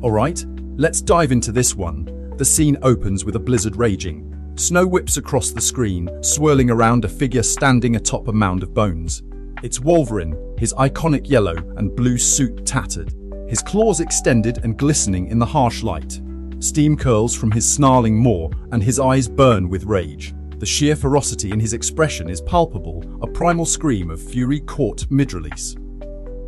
Alright, let's dive into this one. The scene opens with a blizzard raging. Snow whips across the screen, swirling around a figure standing atop a mound of bones. It's Wolverine, his iconic yellow and blue suit tattered, his claws extended and glistening in the harsh light. Steam curls from his snarling maw, and his eyes burn with rage. The sheer ferocity in his expression is palpable, a primal scream of fury caught mid-release.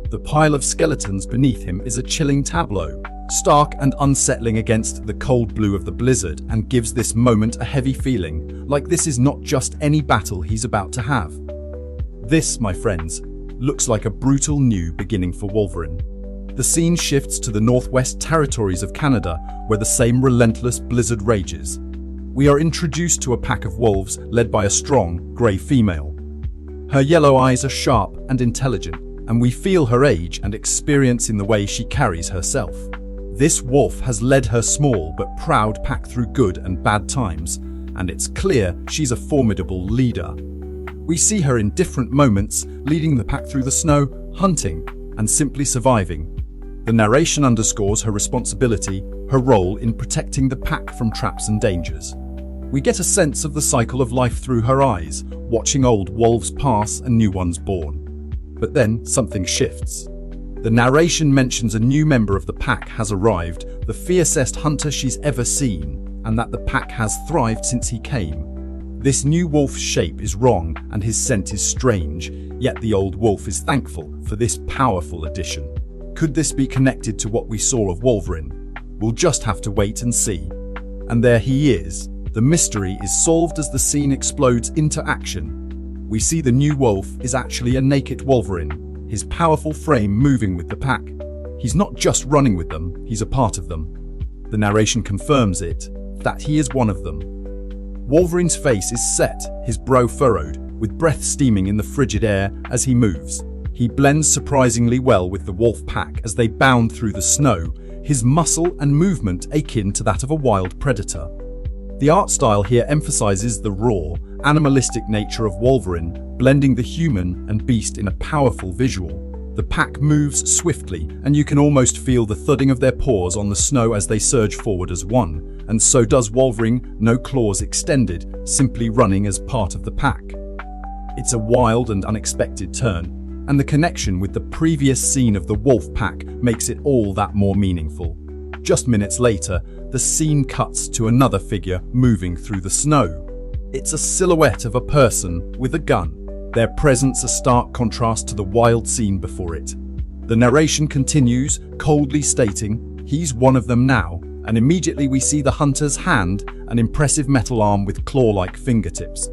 The pile of skeletons beneath him is a chilling tableau, stark and unsettling against the cold blue of the blizzard, and gives this moment a heavy feeling, like this is not just any battle he's about to have. This, my friends, looks like a brutal new beginning for Wolverine. The scene shifts to the Northwest Territories of Canada, where the same relentless blizzard rages. We are introduced to a pack of wolves led by a strong, grey female. Her yellow eyes are sharp and intelligent, and we feel her age and experience in the way she carries herself. This wolf has led her small but proud pack through good and bad times, and it's clear she's a formidable leader. We see her in different moments, leading the pack through the snow, hunting, and simply surviving. The narration underscores her responsibility, her role in protecting the pack from traps and dangers. We get a sense of the cycle of life through her eyes, watching old wolves pass and new ones born. But then something shifts. The narration mentions a new member of the pack has arrived, the fiercest hunter she's ever seen, and that the pack has thrived since he came. This new wolf's shape is wrong and his scent is strange, yet the old wolf is thankful for this powerful addition. Could this be connected to what we saw of Wolverine? We'll just have to wait and see. And there he is. The mystery is solved as the scene explodes into action. We see the new wolf is actually a naked Wolverine, his powerful frame moving with the pack. He's not just running with them, he's a part of them. The narration confirms it, that he is one of them. Wolverine's face is set, his brow furrowed, with breath steaming in the frigid air as he moves. He blends surprisingly well with the wolf pack as they bound through the snow, his muscle and movement akin to that of a wild predator. The art style here emphasizes the raw, animalistic nature of Wolverine, blending the human and beast in a powerful visual. The pack moves swiftly, and you can almost feel the thudding of their paws on the snow as they surge forward as one, and so does Wolverine, no claws extended, simply running as part of the pack. It's a wild and unexpected turn, and the connection with the previous scene of the wolf pack makes it all that more meaningful. Just minutes later, the scene cuts to another figure moving through the snow. It's a silhouette of a person with a gun, their presence a stark contrast to the wild scene before it. The narration continues, coldly stating, "He's one of them now," and immediately we see the hunter's hand, an impressive metal arm with claw-like fingertips.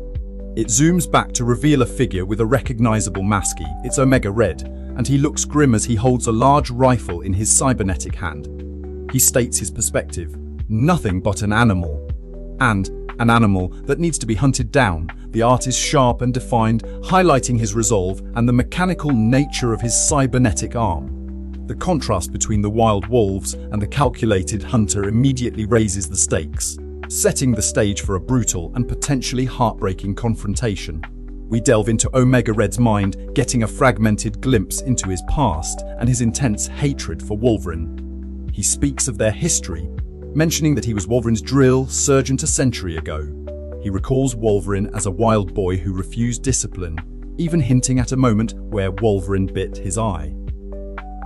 It zooms back to reveal a figure with a recognizable maske. It's Omega Red, and he looks grim as he holds a large rifle in his cybernetic hand. He states his perspective, nothing but an animal. And an animal that needs to be hunted down. The art is sharp and defined, highlighting his resolve and the mechanical nature of his cybernetic arm. The contrast between the wild wolves and the calculated hunter immediately raises the stakes, setting the stage for a brutal and potentially heartbreaking confrontation. We delve into Omega Red's mind, getting a fragmented glimpse into his past and his intense hatred for Wolverine. He speaks of their history, mentioning that he was Wolverine's drill sergeant a century ago. He recalls Wolverine as a wild boy who refused discipline, even hinting at a moment where Wolverine bit his eye.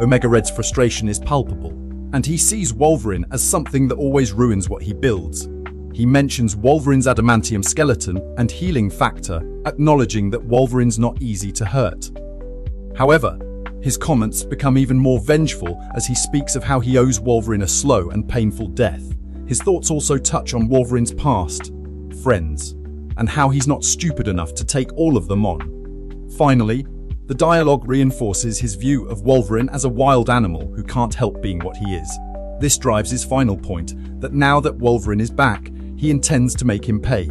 Omega Red's frustration is palpable, and he sees Wolverine as something that always ruins what he builds. He mentions Wolverine's adamantium skeleton and healing factor, acknowledging that Wolverine's not easy to hurt. However, his comments become even more vengeful as he speaks of how he owes Wolverine a slow and painful death. His thoughts also touch on Wolverine's past, friends, and how he's not stupid enough to take all of them on. Finally, the dialogue reinforces his view of Wolverine as a wild animal who can't help being what he is. This drives his final point, that now that Wolverine is back, he intends to make him pay.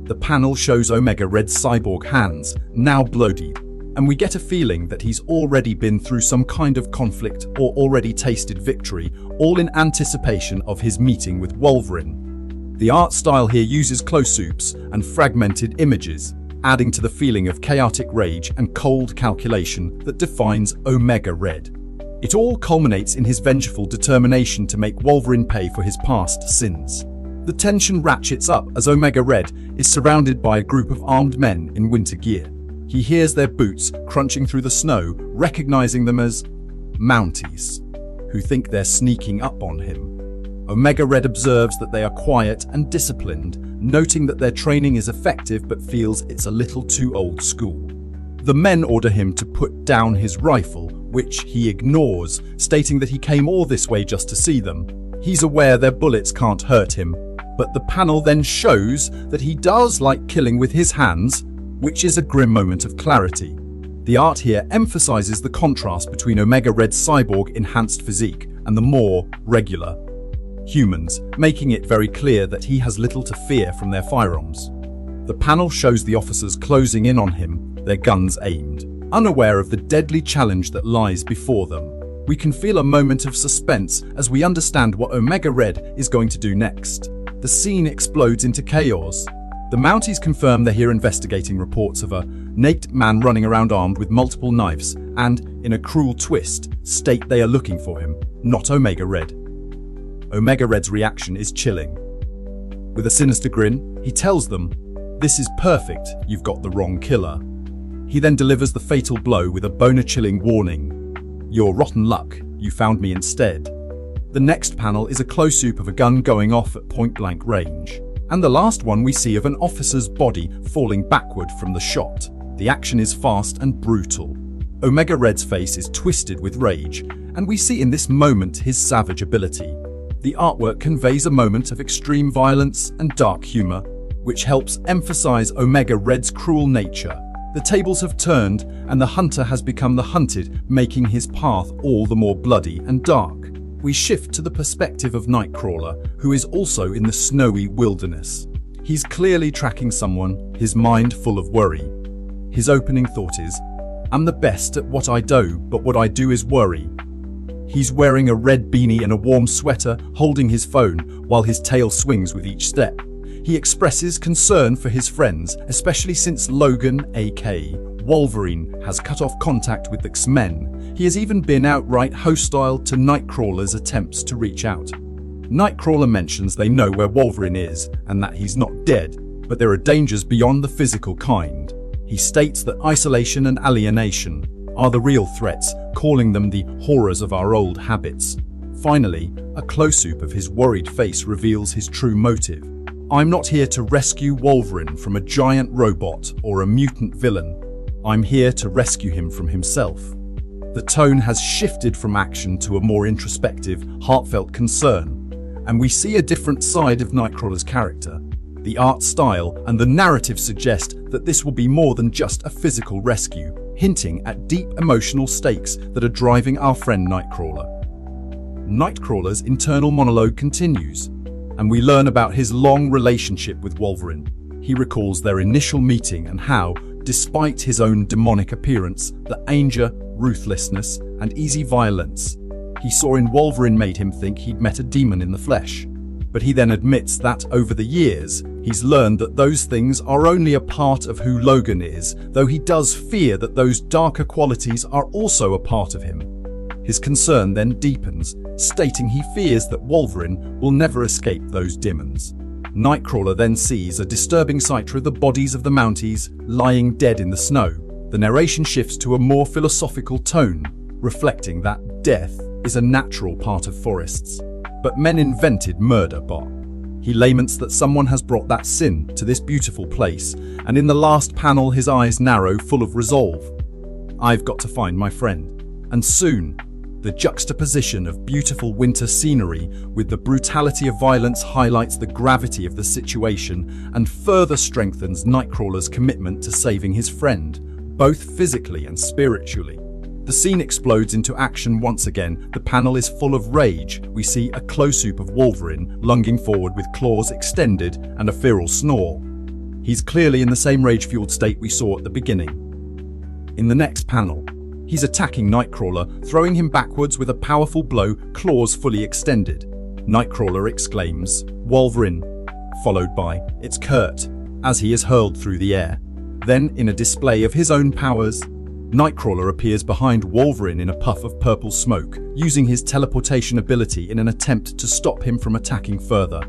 The panel shows Omega Red's cyborg hands, now bloodied, and we get a feeling that he's already been through some kind of conflict or already tasted victory, all in anticipation of his meeting with Wolverine. The art style here uses close-ups and fragmented images, adding to the feeling of chaotic rage and cold calculation that defines Omega Red. It all culminates in his vengeful determination to make Wolverine pay for his past sins. The tension ratchets up as Omega Red is surrounded by a group of armed men in winter gear. He hears their boots crunching through the snow, recognizing them as Mounties, who think they're sneaking up on him. Omega Red observes that they are quiet and disciplined, noting that their training is effective but feels it's a little too old school. The men order him to put down his rifle, which he ignores, stating that he came all this way just to see them. He's aware their bullets can't hurt him, but the panel then shows that he does like killing with his hands, which is a grim moment of clarity. The art here emphasizes the contrast between Omega Red's cyborg-enhanced physique and the more regular humans, making it very clear that he has little to fear from their firearms. The panel shows the officers closing in on him, their guns aimed, unaware of the deadly challenge that lies before them. We can feel a moment of suspense as we understand what Omega Red is going to do next. The scene explodes into chaos. The Mounties confirm they're here investigating reports of a naked man running around armed with multiple knives and, in a cruel twist, state they are looking for him, not Omega Red. Omega Red's reaction is chilling. With a sinister grin, he tells them, "This is perfect, you've got the wrong killer." He then delivers the fatal blow with a bone-chilling warning. "Your rotten luck, you found me instead." The next panel is a close-up of a gun going off at point-blank range. And the last one we see of an officer's body falling backward from the shot. The action is fast and brutal. Omega Red's face is twisted with rage, and we see in this moment his savage ability. The artwork conveys a moment of extreme violence and dark humor, which helps emphasize Omega Red's cruel nature. The tables have turned, and the hunter has become the hunted, making his path all the more bloody and dark. We shift to the perspective of Nightcrawler, who is also in the snowy wilderness. He's clearly tracking someone, his mind full of worry. His opening thought is, "I'm the best at what I do, but what I do is worry." He's wearing a red beanie and a warm sweater, holding his phone, while his tail swings with each step. He expresses concern for his friends, especially since Logan, aka Wolverine, has cut off contact with the X-Men. He has even been outright hostile to Nightcrawler's attempts to reach out. Nightcrawler mentions they know where Wolverine is and that he's not dead, but there are dangers beyond the physical kind. He states that isolation and alienation are the real threats, calling them the horrors of our old habits. Finally, a close-up of his worried face reveals his true motive. "I'm not here to rescue Wolverine from a giant robot or a mutant villain. I'm here to rescue him from himself." The tone has shifted from action to a more introspective, heartfelt concern, and we see a different side of Nightcrawler's character. The art style and the narrative suggest that this will be more than just a physical rescue, hinting at deep emotional stakes that are driving our friend Nightcrawler. Nightcrawler's internal monologue continues, and we learn about his long relationship with Wolverine. He recalls their initial meeting and how, despite his own demonic appearance, the anger, ruthlessness, and easy violence he saw in Wolverine made him think he'd met a demon in the flesh. But he then admits that over the years, he's learned that those things are only a part of who Logan is, though he does fear that those darker qualities are also a part of him. His concern then deepens, stating he fears that Wolverine will never escape those demons. Nightcrawler then sees a disturbing sight through the bodies of the Mounties lying dead in the snow. The narration shifts to a more philosophical tone, reflecting that death is a natural part of forests, but men invented murder. He laments that someone has brought that sin to this beautiful place, and in the last panel his eyes narrow, full of resolve. "I've got to find my friend, and soon." The juxtaposition of beautiful winter scenery with the brutality of violence highlights the gravity of the situation and further strengthens Nightcrawler's commitment to saving his friend, both physically and spiritually. The scene explodes into action once again. The panel is full of rage. We see a close-up of Wolverine lunging forward with claws extended and a feral snore. He's clearly in the same rage-fueled state we saw at the beginning. In the next panel, he's attacking Nightcrawler, throwing him backwards with a powerful blow, claws fully extended. Nightcrawler exclaims, "Wolverine," followed by, "It's Kurt," as he is hurled through the air. Then, in a display of his own powers, Nightcrawler appears behind Wolverine in a puff of purple smoke, using his teleportation ability in an attempt to stop him from attacking further.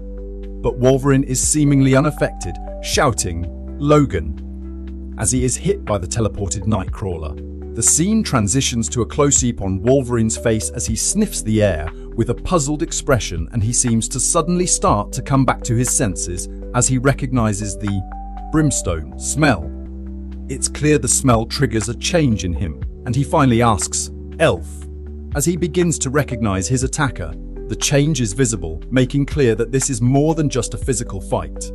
But Wolverine is seemingly unaffected, shouting, "Logan," as he is hit by the teleported Nightcrawler. The scene transitions to a close-up on Wolverine's face as he sniffs the air with a puzzled expression, and he seems to suddenly start to come back to his senses as he recognizes the brimstone smell. It's clear the smell triggers a change in him, and he finally asks, "Elf?" As he begins to recognize his attacker, the change is visible, making clear that this is more than just a physical fight.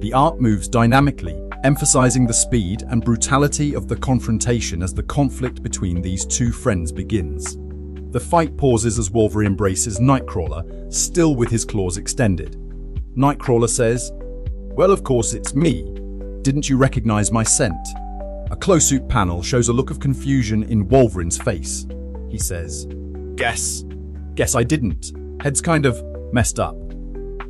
The art moves dynamically, emphasizing the speed and brutality of the confrontation as the conflict between these two friends begins. The fight pauses as Wolverine embraces Nightcrawler, still with his claws extended. Nightcrawler says, "Well, of course it's me. Didn't you recognize my scent?" A close-up panel shows a look of confusion in Wolverine's face. He says, Guess I didn't. Head's kind of messed up."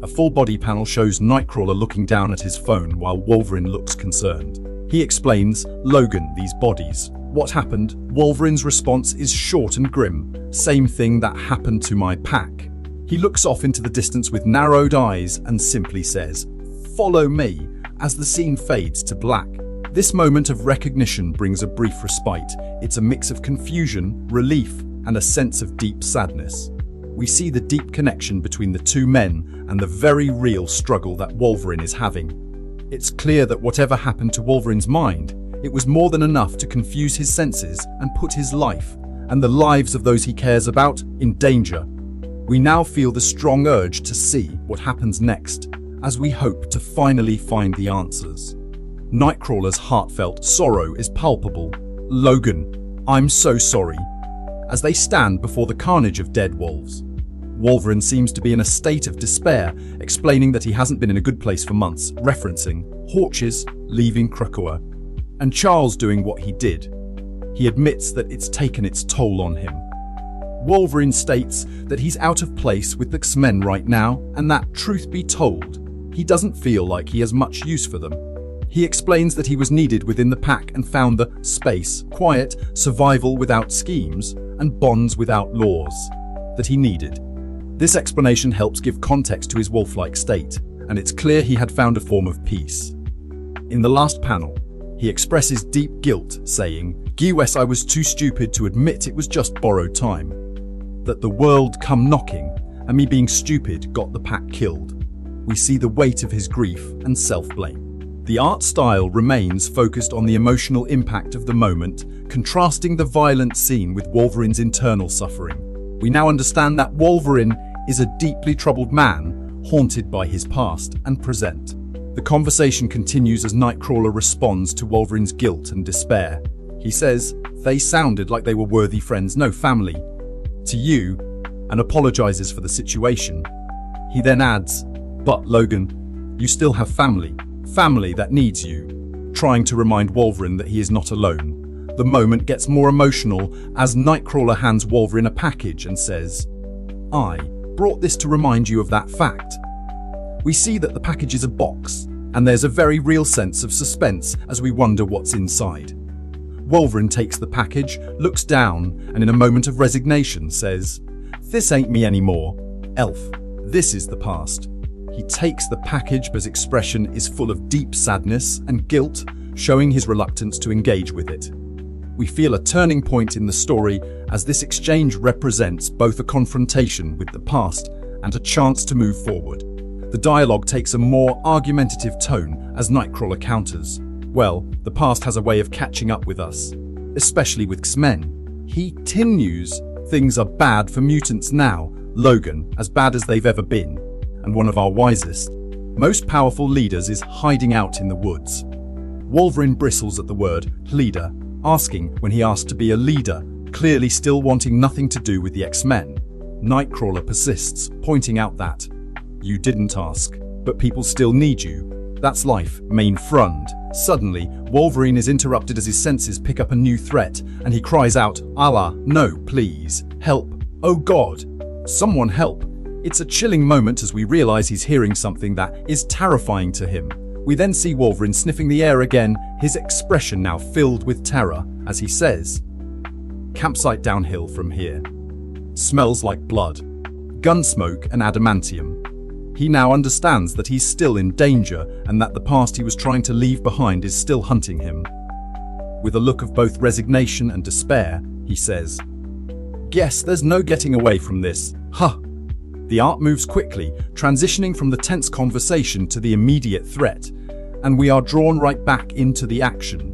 A full-body panel shows Nightcrawler looking down at his phone while Wolverine looks concerned. He explains, "Logan, these bodies. What happened?" Wolverine's response is short and grim. "Same thing that happened to my pack." He looks off into the distance with narrowed eyes and simply says, "Follow me," as the scene fades to black. This moment of recognition brings a brief respite. It's a mix of confusion, relief, and a sense of deep sadness. We see the deep connection between the two men and the very real struggle that Wolverine is having. It's clear that whatever happened to Wolverine's mind, it was more than enough to confuse his senses and put his life, and the lives of those he cares about, in danger. We now feel the strong urge to see what happens next, as we hope to finally find the answers. Nightcrawler's heartfelt sorrow is palpable. "Logan, I'm so sorry," as they stand before the carnage of dead wolves. Wolverine seems to be in a state of despair, explaining that he hasn't been in a good place for months, referencing Hawkins leaving Krakoa, and Charles doing what he did. He admits that it's taken its toll on him. Wolverine states that he's out of place with the X-Men right now, and that, truth be told, he doesn't feel like he has much use for them. He explains that he was needed within the Pact and found the space, quiet, survival without schemes, and bonds without laws that he needed. This explanation helps give context to his wolf-like state, and it's clear he had found a form of peace. In the last panel, he expresses deep guilt, saying, "I was too stupid to admit it was just borrowed time. That the world come knocking, and me being stupid got the Pact killed." We see the weight of his grief and self-blame. The art style remains focused on the emotional impact of the moment, contrasting the violent scene with Wolverine's internal suffering. We now understand that Wolverine is a deeply troubled man, haunted by his past and present. The conversation continues as Nightcrawler responds to Wolverine's guilt and despair. He says, "They sounded like they were worthy friends, no family, to you," and apologizes for the situation. He then adds, "But Logan, you still have family that needs you," trying to remind Wolverine that he is not alone. The moment gets more emotional as Nightcrawler hands Wolverine a package and says, "I brought this to remind you of that fact." We see that the package is a box, and there's a very real sense of suspense as we wonder what's inside. Wolverine takes the package, looks down, and in a moment of resignation says, "This ain't me anymore, Elf. This is the past." He takes the package, but his expression is full of deep sadness and guilt, showing his reluctance to engage with it. We feel a turning point in the story as this exchange represents both a confrontation with the past and a chance to move forward. The dialogue takes a more argumentative tone as Nightcrawler counters, "Well, the past has a way of catching up with us, especially with X-Men." He continues, "Things are bad for mutants now, Logan, as bad as they've ever been. And one of our wisest, most powerful leaders is hiding out in the woods." Wolverine bristles at the word leader, asking when he asked to be a leader, clearly still wanting nothing to do with the X-Men. Nightcrawler persists, pointing out that, "You didn't ask, but people still need you. That's life, main friend." Suddenly, Wolverine is interrupted as his senses pick up a new threat, and he cries out, "Allah, no, please, help, oh God, someone help." It's a chilling moment as we realize he's hearing something that is terrifying to him. We then see Wolverine sniffing the air again, his expression now filled with terror, as he says, "Campsite downhill from here. Smells like blood, gun smoke and adamantium." He now understands that he's still in danger and that the past he was trying to leave behind is still hunting him. With a look of both resignation and despair, he says, "Guess there's no getting away from this, huh?" The art moves quickly, transitioning from the tense conversation to the immediate threat, and we are drawn right back into the action.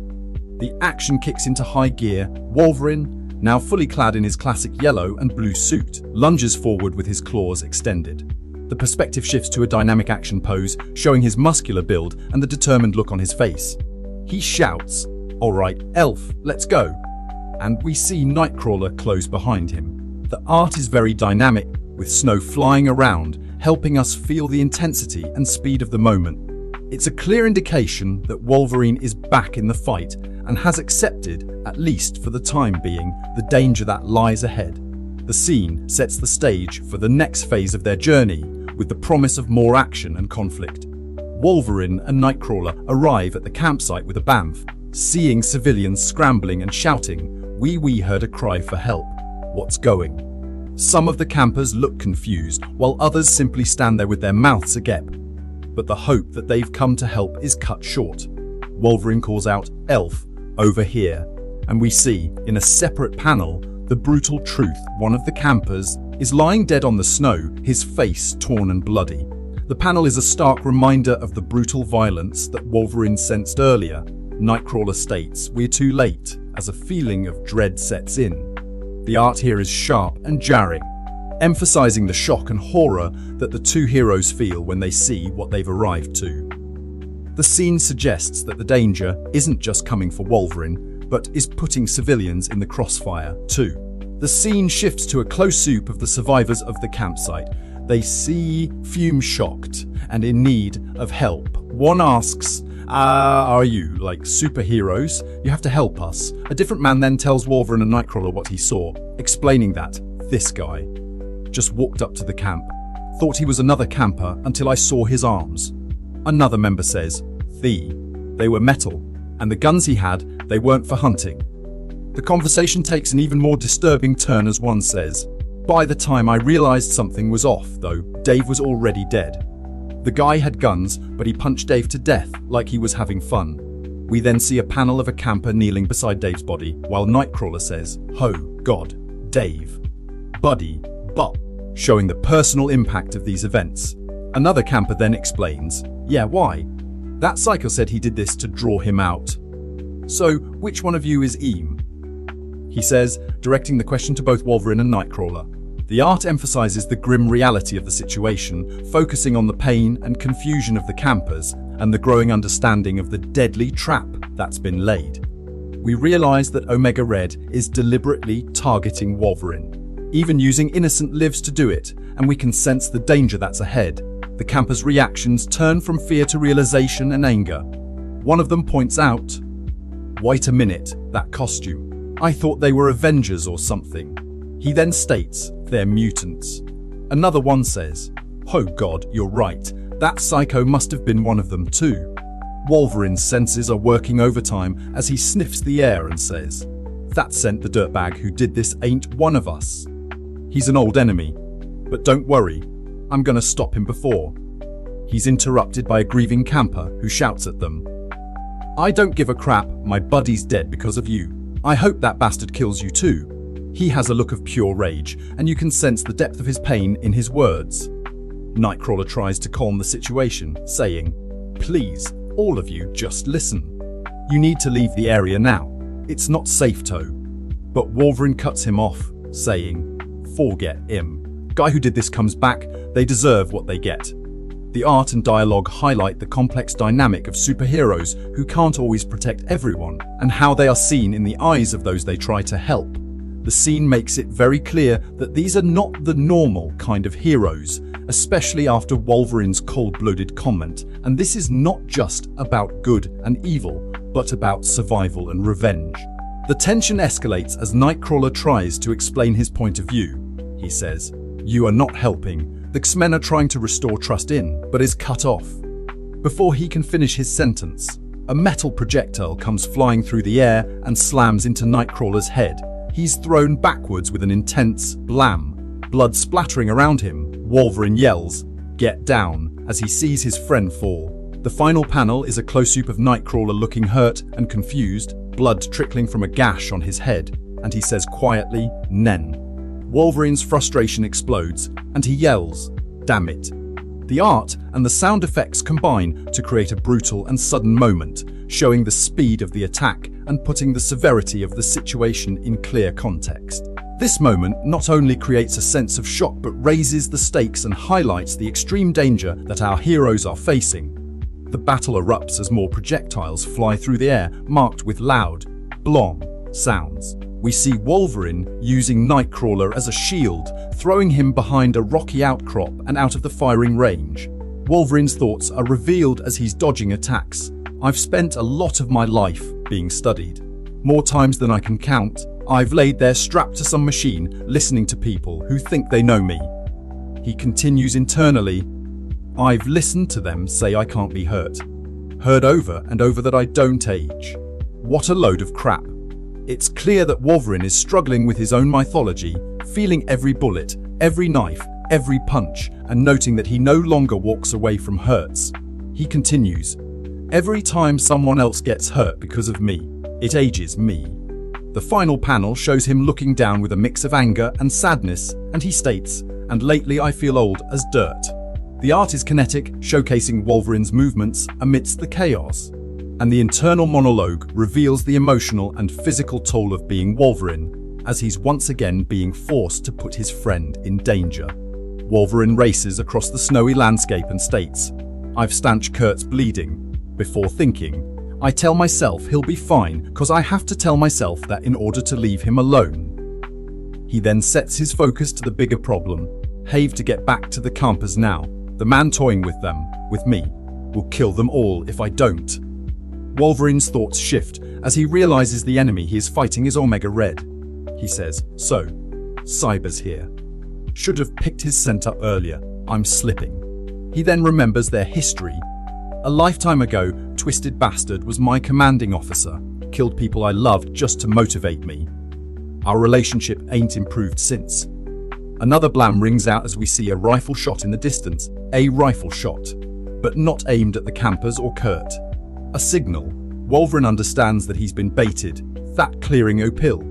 The action kicks into high gear. Wolverine, now fully clad in his classic yellow and blue suit, lunges forward with his claws extended. The perspective shifts to a dynamic action pose, showing his muscular build and the determined look on his face. He shouts, "All right, Elf, let's go." And we see Nightcrawler close behind him. The art is very dynamic, with snow flying around, helping us feel the intensity and speed of the moment. It's a clear indication that Wolverine is back in the fight and has accepted, at least for the time being, the danger that lies ahead. The scene sets the stage for the next phase of their journey, with the promise of more action and conflict. Wolverine and Nightcrawler arrive at the campsite with a bamf. Seeing civilians scrambling and shouting, we heard a cry for help. What's going? Some of the campers look confused, while others simply stand there with their mouths agape. But the hope that they've come to help is cut short. Wolverine calls out, "Elf, over here." And we see, in a separate panel, the brutal truth. One of the campers is lying dead on the snow, his face torn and bloody. The panel is a stark reminder of the brutal violence that Wolverine sensed earlier. Nightcrawler states, "We're too late," as a feeling of dread sets in. The art here is sharp and jarring, emphasizing the shock and horror that the two heroes feel when they see what they've arrived to. The scene suggests that the danger isn't just coming for Wolverine, but is putting civilians in the crossfire too. The scene shifts to a close-up of the survivors of the campsite. They see fume-shocked and in need of help. One asks, "Are you, like, superheroes? You have to help us." A different man then tells Wolverine and Nightcrawler what he saw, explaining that this guy just walked up to the camp. "Thought he was another camper until I saw his arms." Another member says, They were metal, and the guns he had, they weren't for hunting." The conversation takes an even more disturbing turn as one says, "By the time I realized something was off, though, Dave was already dead. The guy had guns, but he punched Dave to death like he was having fun." We then see a panel of a camper kneeling beside Dave's body, while Nightcrawler says, "Oh God, Dave. Buddy, bop," showing the personal impact of these events. Another camper then explains, "Yeah, why? That psycho said he did this to draw him out. So, which one of you is Eam?" He says, directing the question to both Wolverine and Nightcrawler. The art emphasizes the grim reality of the situation, focusing on the pain and confusion of the campers and the growing understanding of the deadly trap that's been laid. We realize that Omega Red is deliberately targeting Wolverine, even using innocent lives to do it, and we can sense the danger that's ahead. The campers' reactions turn from fear to realization and anger. One of them points out, "Wait a minute, that costume. I thought they were Avengers or something." He then states, "They're mutants." Another one says, "Oh God, you're right. That psycho must have been one of them too." Wolverine's senses are working overtime as he sniffs the air and says, "That scent the dirtbag who did this ain't one of us. He's an old enemy. But don't worry, I'm gonna stop him before." He's interrupted by a grieving camper who shouts at them, "I don't give a crap, my buddy's dead because of you. I hope that bastard kills you too." He has a look of pure rage, and you can sense the depth of his pain in his words. Nightcrawler tries to calm the situation, saying, "Please, all of you, just listen. You need to leave the area now. It's not safe to." But Wolverine cuts him off, saying, "Forget him. Guy who did this comes back, they deserve what they get." The art and dialogue highlight the complex dynamic of superheroes who can't always protect everyone, and how they are seen in the eyes of those they try to help. The scene makes it very clear that these are not the normal kind of heroes, especially after Wolverine's cold-blooded comment, and this is not just about good and evil, but about survival and revenge. The tension escalates as Nightcrawler tries to explain his point of view. He says, "You are not helping. The X-Men are trying to restore trust in, but is cut off." Before he can finish his sentence, A metal projectile comes flying through the air and slams into Nightcrawler's head. He's thrown backwards with an intense blam. Blood splattering around him, Wolverine yells, "Get down," as he sees his friend fall. The final panel is a close-up of Nightcrawler looking hurt and confused, blood trickling from a gash on his head, and he says quietly, "Nen." Wolverine's frustration explodes, and he yells, "Damn it." The art and the sound effects combine to create a brutal and sudden moment, showing the speed of the attack and putting the severity of the situation in clear context. This moment not only creates a sense of shock but raises the stakes and highlights the extreme danger that our heroes are facing. The battle erupts as more projectiles fly through the air, marked with loud, blom sounds. We see Wolverine using Nightcrawler as a shield, throwing him behind a rocky outcrop and out of the firing range. Wolverine's thoughts are revealed as he's dodging attacks. "I've spent a lot of my life being studied. More times than I can count. I've laid there strapped to some machine, listening to people who think they know me." He continues internally, "I've listened to them say I can't be hurt. Heard over and over that I don't age. What a load of crap." It's clear that Wolverine is struggling with his own mythology, feeling every bullet, every knife, every punch, and noting that he no longer walks away from hurts. He continues, "Every time someone else gets hurt because of me, it ages me." The final panel shows him looking down with a mix of anger and sadness, and he states, "And lately I feel old as dirt." The art is kinetic, showcasing Wolverine's movements amidst the chaos. And the internal monologue reveals the emotional and physical toll of being Wolverine, as he's once again being forced to put his friend in danger. Wolverine races across the snowy landscape and states, "I've stanched Kurt's bleeding." Before thinking, "I tell myself he'll be fine, 'cause I have to tell myself that in order to leave him alone." He then sets his focus to the bigger problem. "Have to get back to the campers now. The man toying with them, with me, will kill them all if I don't." Wolverine's thoughts shift as he realizes the enemy he is fighting is Omega Red. He says, "So, Cyber's here. Should have picked his scent up earlier. I'm slipping." He then remembers their history. "A lifetime ago, Twisted Bastard was my commanding officer, killed people I loved just to motivate me. Our relationship ain't improved since." Another blam rings out as we see a rifle shot in the distance. A rifle shot, but not aimed at the campers or Kurt. A signal. Wolverine understands that he's been baited. That clearing Opil.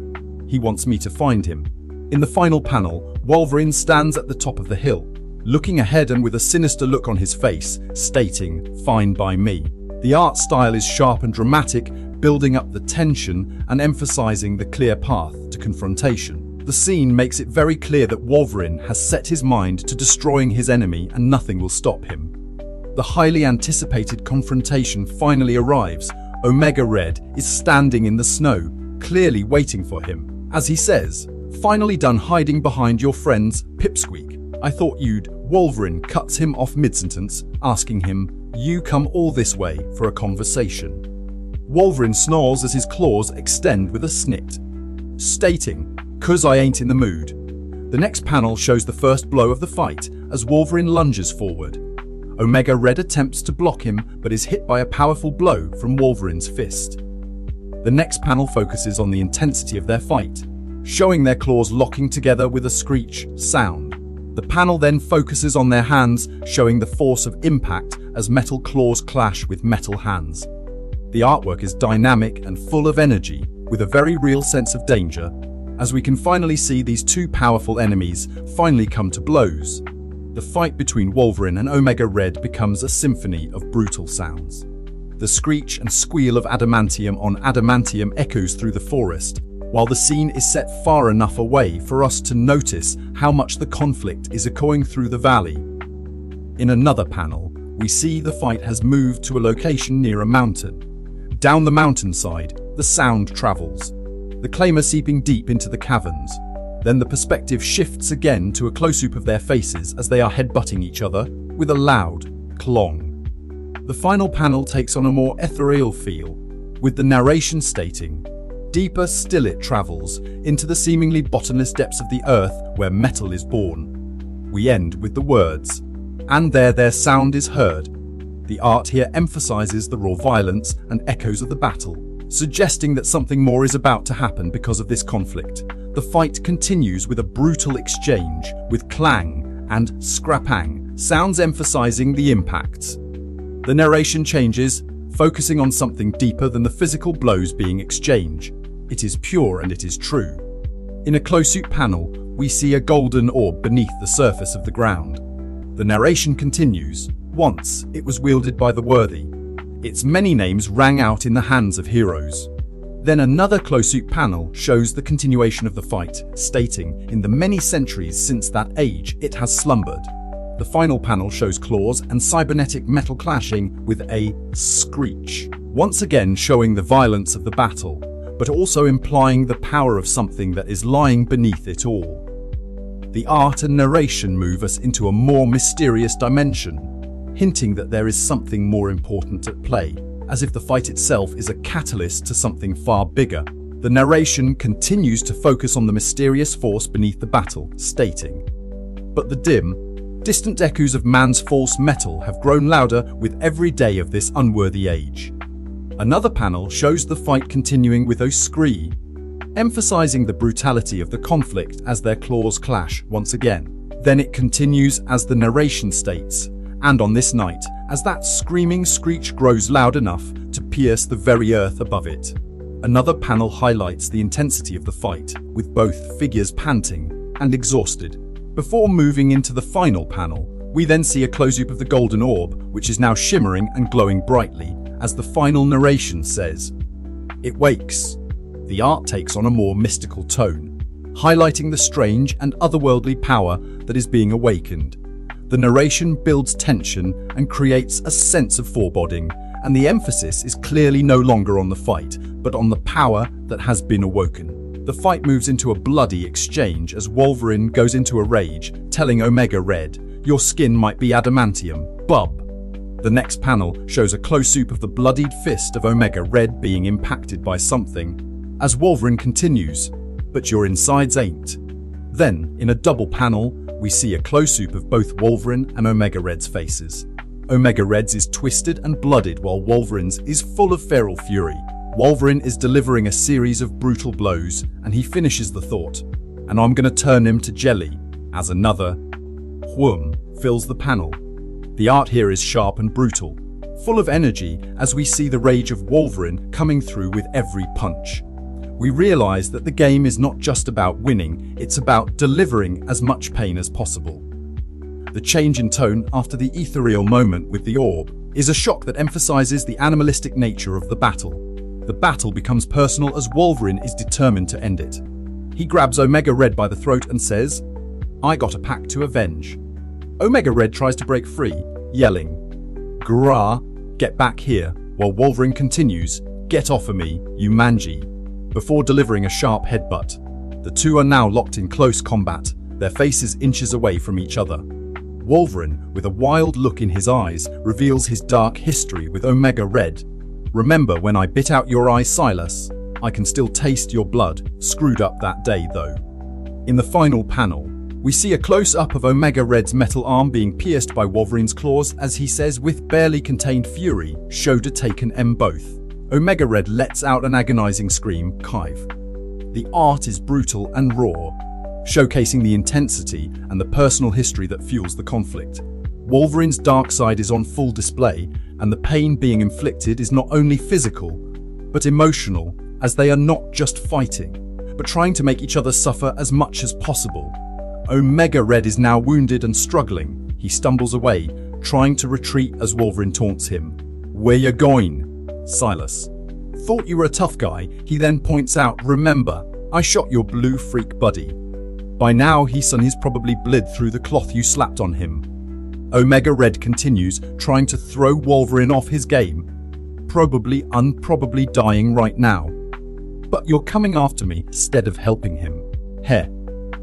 He wants me to find him. In the final panel, Wolverine stands at the top of the hill, looking ahead and with a sinister look on his face, stating, "Fine by me." The art style is sharp and dramatic, building up the tension and emphasizing the clear path to confrontation. The scene makes it very clear that Wolverine has set his mind to destroying his enemy and nothing will stop him. The highly anticipated confrontation finally arrives. Omega Red is standing in the snow, clearly waiting for him. As he says, "Finally done hiding behind your friend's pipsqueak. I thought you'd." Wolverine cuts him off mid-sentence, asking him, "You come all this way for a conversation?" Wolverine snarls as his claws extend with a snit, stating, "'Cause I ain't in the mood." The next panel shows the first blow of the fight as Wolverine lunges forward. Omega Red attempts to block him but is hit by a powerful blow from Wolverine's fist. The next panel focuses on the intensity of their fight, showing their claws locking together with a screech sound. The panel then focuses on their hands, showing the force of impact as metal claws clash with metal hands. The artwork is dynamic and full of energy, with a very real sense of danger, as we can finally see these two powerful enemies finally come to blows. The fight between Wolverine and Omega Red becomes a symphony of brutal sounds. The screech and squeal of adamantium on adamantium echoes through the forest, while the scene is set far enough away for us to notice how much the conflict is echoing through the valley. In another panel, we see the fight has moved to a location near a mountain. Down the mountainside, the sound travels, the clamour seeping deep into the caverns. Then the perspective shifts again to a close-up of their faces as they are headbutting each other with a loud clong. The final panel takes on a more ethereal feel, with the narration stating, "Deeper still it travels, into the seemingly bottomless depths of the earth where metal is born." We end with the words, "And there their sound is heard." The art here emphasizes the raw violence and echoes of the battle, suggesting that something more is about to happen because of this conflict. The fight continues with a brutal exchange, with clang and scrapang sounds emphasizing the impacts. The narration changes, focusing on something deeper than the physical blows being exchanged. It is pure and it is true. In a close-up panel, we see a golden orb beneath the surface of the ground. The narration continues. Once, it was wielded by the worthy. Its many names rang out in the hands of heroes. Then another close-up panel shows the continuation of the fight, stating, in the many centuries since that age, it has slumbered. The final panel shows claws and cybernetic metal clashing with a screech, once again showing the violence of the battle, but also implying the power of something that is lying beneath it all. The art and narration move us into a more mysterious dimension, hinting that there is something more important at play, as if the fight itself is a catalyst to something far bigger. The narration continues to focus on the mysterious force beneath the battle, stating, "But the distant echoes of man's false metal have grown louder with every day of this unworthy age." Another panel shows the fight continuing with a scream, emphasizing the brutality of the conflict as their claws clash once again. Then it continues as the narration states, "And on this night, as that screaming screech grows loud enough to pierce the very earth above it." Another panel highlights the intensity of the fight, with both figures panting and exhausted. Before moving into the final panel, we then see a close-up of the golden orb, which is now shimmering and glowing brightly, as the final narration says, "It wakes." The art takes on a more mystical tone, highlighting the strange and otherworldly power that is being awakened. The narration builds tension and creates a sense of foreboding, and the emphasis is clearly no longer on the fight, but on the power that has been awoken. The fight moves into a bloody exchange as Wolverine goes into a rage, telling Omega Red, "Your skin might be adamantium, bub." The next panel shows a close-up of the bloodied fist of Omega Red being impacted by something, as Wolverine continues, "But your insides ain't." Then, in a double panel, we see a close-up of both Wolverine and Omega Red's faces. Omega Red's is twisted and blooded while Wolverine's is full of feral fury. Wolverine is delivering a series of brutal blows, and he finishes the thought, "And I'm gonna turn him to jelly," as another whum fills the panel. The art here is sharp and brutal, full of energy as we see the rage of Wolverine coming through with every punch. We realize that the game is not just about winning, it's about delivering as much pain as possible. The change in tone after the ethereal moment with the orb is a shock that emphasizes the animalistic nature of the battle. The battle becomes personal as Wolverine is determined to end it. He grabs Omega Red by the throat and says, "I got a pact to avenge." Omega Red tries to break free, yelling, "Grah, get back here," while Wolverine continues, "Get off of me, you mangy," before delivering a sharp headbutt. The two are now locked in close combat, their faces inches away from each other. Wolverine, with a wild look in his eyes, reveals his dark history with Omega Red. "Remember when I bit out your eye, Silas? I can still taste your blood, screwed up that day though." In the final panel, we see a close-up of Omega Red's metal arm being pierced by Wolverine's claws as he says with barely contained fury, "Show to taken em both." Omega Red lets out an agonizing scream, "Kive." The art is brutal and raw, showcasing the intensity and the personal history that fuels the conflict. Wolverine's dark side is on full display, and the pain being inflicted is not only physical, but emotional, as they are not just fighting, but trying to make each other suffer as much as possible. Omega Red is now wounded and struggling. He stumbles away, trying to retreat as Wolverine taunts him. "Where you going, Silas? Thought you were a tough guy." He then points out, "Remember, I shot your blue freak buddy. By now, he's probably bled through the cloth you slapped on him." Omega Red continues, trying to throw Wolverine off his game, probably dying right now. "But you're coming after me instead of helping him. Heh,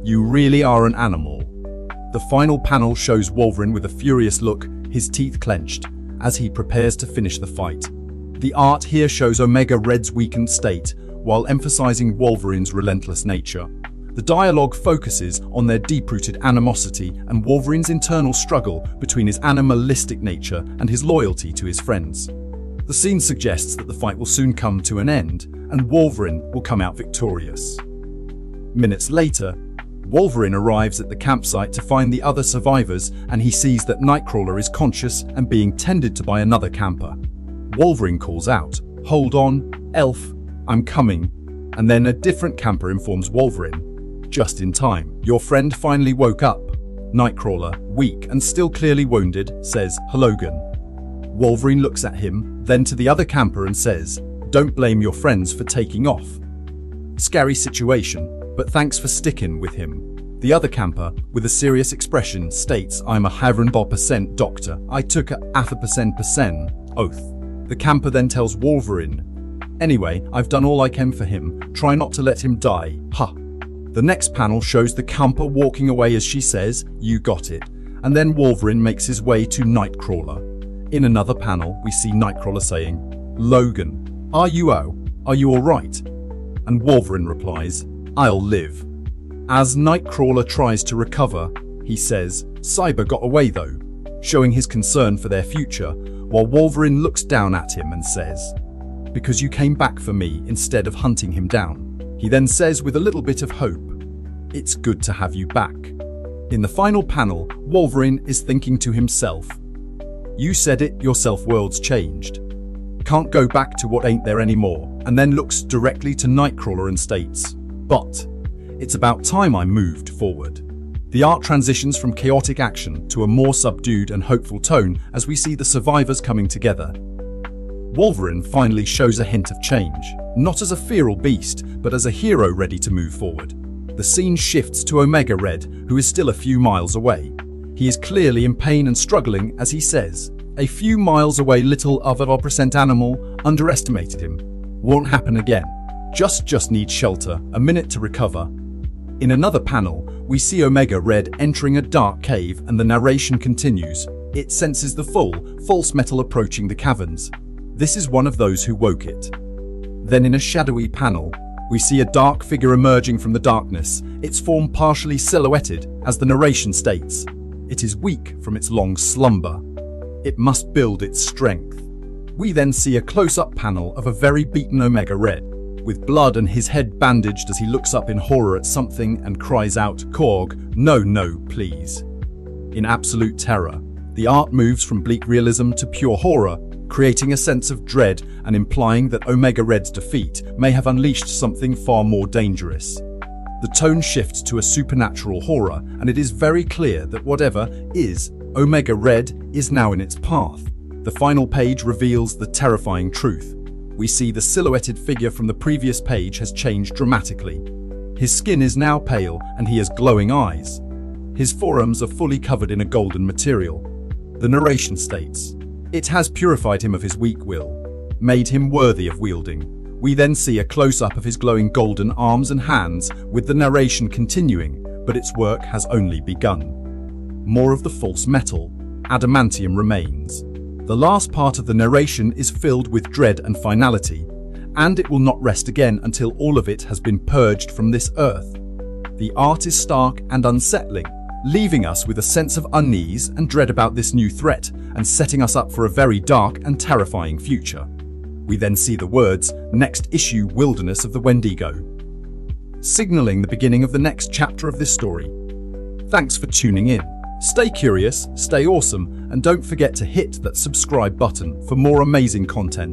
you really are an animal." The final panel shows Wolverine with a furious look, his teeth clenched, as he prepares to finish the fight. The art here shows Omega Red's weakened state, while emphasizing Wolverine's relentless nature. The dialogue focuses on their deep-rooted animosity and Wolverine's internal struggle between his animalistic nature and his loyalty to his friends. The scene suggests that the fight will soon come to an end, and Wolverine will come out victorious. Minutes later, Wolverine arrives at the campsite to find the other survivors, and he sees that Nightcrawler is conscious and being tended to by another camper. Wolverine calls out, "Hold on, Elf, I'm coming," and then a different camper informs Wolverine, "Just in time, your friend finally woke up." Nightcrawler, weak and still clearly wounded, says, "Hellogan." Wolverine looks at him, then to the other camper and says, "Don't blame your friends for taking off." Scary situation, but thanks for sticking with him. The other camper, with a serious expression, states, "I'm a 100% doctor. I took a 100% oath." The camper then tells Wolverine, "Anyway, I've done all I can for him. Try not to let him die. Ha." The next panel shows the camper walking away as she says, "You got it." And then Wolverine makes his way to Nightcrawler. In another panel, we see Nightcrawler saying, "Logan, are you all right?" And Wolverine replies, "I'll live." As Nightcrawler tries to recover, he says, "Cyber got away though," showing his concern for their future, while Wolverine looks down at him and says, "Because you came back for me instead of hunting him down." He then says with a little bit of hope, "It's good to have you back." In the final panel, Wolverine is thinking to himself, "You said it yourself, world's changed. Can't go back to what ain't there anymore," and then looks directly to Nightcrawler and states, "But it's about time I moved forward." The art transitions from chaotic action to a more subdued and hopeful tone as we see the survivors coming together. Wolverine finally shows a hint of change, not as a feral beast, but as a hero ready to move forward. The scene shifts to Omega Red, who is still a few miles away. He is clearly in pain and struggling as he says, "A few miles away, little other % animal underestimated him. Won't happen again. Just need shelter, a minute to recover." In another panel, we see Omega Red entering a dark cave and the narration continues. It senses the false metal approaching the caverns. This is one of those who woke it. Then in a shadowy panel, we see a dark figure emerging from the darkness, its form partially silhouetted, as the narration states. It is weak from its long slumber. It must build its strength. We then see a close-up panel of a very beaten Omega Red, with blood and his head bandaged as he looks up in horror at something and cries out, "Korg, no, please." In absolute terror, the art moves from bleak realism to pure horror, creating a sense of dread and implying that Omega Red's defeat may have unleashed something far more dangerous. The tone shifts to a supernatural horror, and it is very clear that whatever is Omega Red is now in its path. The final page reveals the terrifying truth. We see the silhouetted figure from the previous page has changed dramatically. His skin is now pale and he has glowing eyes. His forearms are fully covered in a golden material. The narration states, "It has purified him of his weak will, made him worthy of wielding." We then see a close-up of his glowing golden arms and hands, with the narration continuing, but its work has only begun. More of the false metal, adamantium, remains. The last part of the narration is filled with dread and finality, and it will not rest again until all of it has been purged from this earth. The art is stark and unsettling, leaving us with a sense of unease and dread about this new threat, and setting us up for a very dark and terrifying future. We then see the words, "Next issue, Wilderness of the Wendigo," signaling the beginning of the next chapter of this story. Thanks for tuning in. Stay curious, stay awesome, and don't forget to hit that subscribe button for more amazing content.